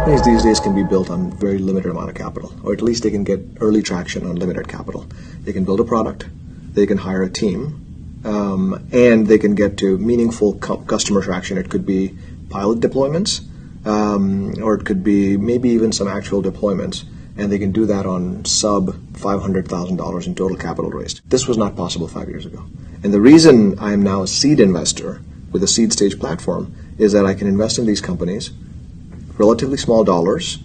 Companies these days can be built on very limited amount of capital, or at least they can get early traction on limited capital. They can build a product, they can hire a team, and they can get to meaningful customer traction. It could be pilot deployments, or it could be maybe even some actual deployments, and they can do that on sub $500,000 in total capital raised. This was not possible 5 years ago. And the reason I am now a seed investor with a seed stage platform is that I can invest in these companies, relatively small dollars,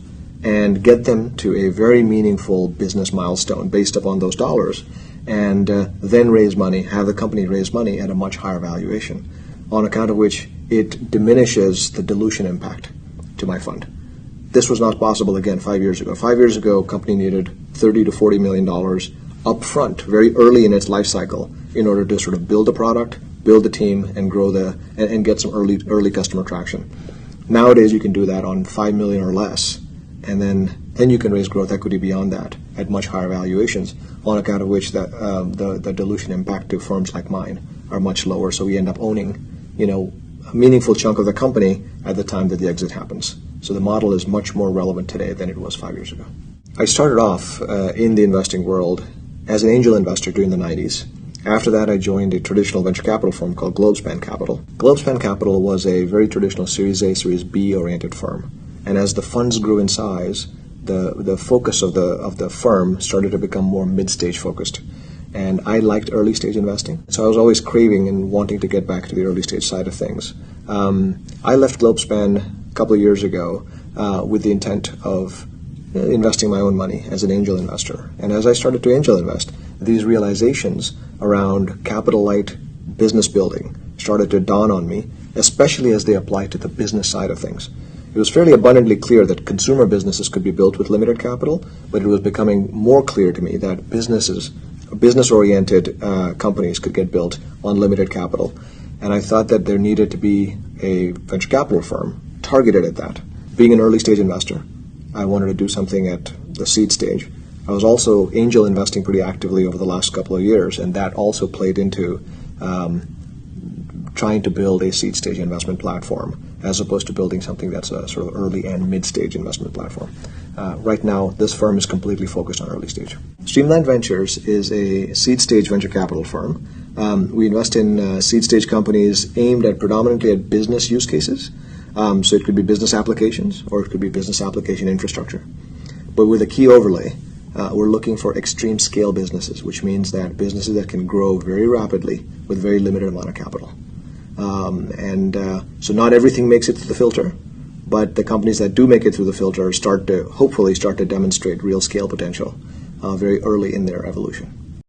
and get them to a very meaningful business milestone based upon those dollars, and then raise money, have the company raise money at a much higher valuation, on account of which it diminishes the dilution impact to my fund. This was not possible, again, 5 years ago. 5 years ago, a company needed $30 to $40 million up front, very early in its life cycle, in order to sort of build a product, build a team, and grow and get some early customer traction. Nowadays, you can do that on $5 million or less, and then you can raise growth equity beyond that at much higher valuations, on account of which the dilution impact to firms like mine are much lower. So we end up owning, a meaningful chunk of the company at the time that the exit happens. So the model is much more relevant today than it was 5 years ago. I started off in the investing world as an angel investor during the 90s. After that, I joined a traditional venture capital firm called Globespan Capital. Globespan Capital was a very traditional Series A, Series B oriented firm. And as the funds grew in size, the focus of the firm started to become more mid-stage focused. And I liked early stage investing. So I was always craving and wanting to get back to the early stage side of things. I left Globespan a couple of years ago with the intent of investing my own money as an angel investor. And as I started to angel invest, these realizations around capital light business building started to dawn on me, especially as they apply to the business side of things. It was fairly abundantly clear that consumer businesses could be built with limited capital, but it was becoming more clear to me that business-oriented companies could get built on limited capital. And I thought that there needed to be a venture capital firm targeted at that. Being an early stage investor, I wanted to do something at the seed stage. I was also angel investing pretty actively over the last couple of years, and that also played into trying to build a seed stage investment platform, as opposed to building something that's a sort of early and mid-stage investment platform. Right now, this firm is completely focused on early stage. Streamline Ventures is a seed stage venture capital firm. We invest in seed stage companies aimed at predominantly at business use cases. So it could be business applications, or it could be business application infrastructure. But with a key overlay, we're looking for extreme scale businesses, which means that businesses that can grow very rapidly with very limited amount of capital. So not everything makes it through the filter, but the companies that do make it through the filter hopefully start to demonstrate real scale potential very early in their evolution.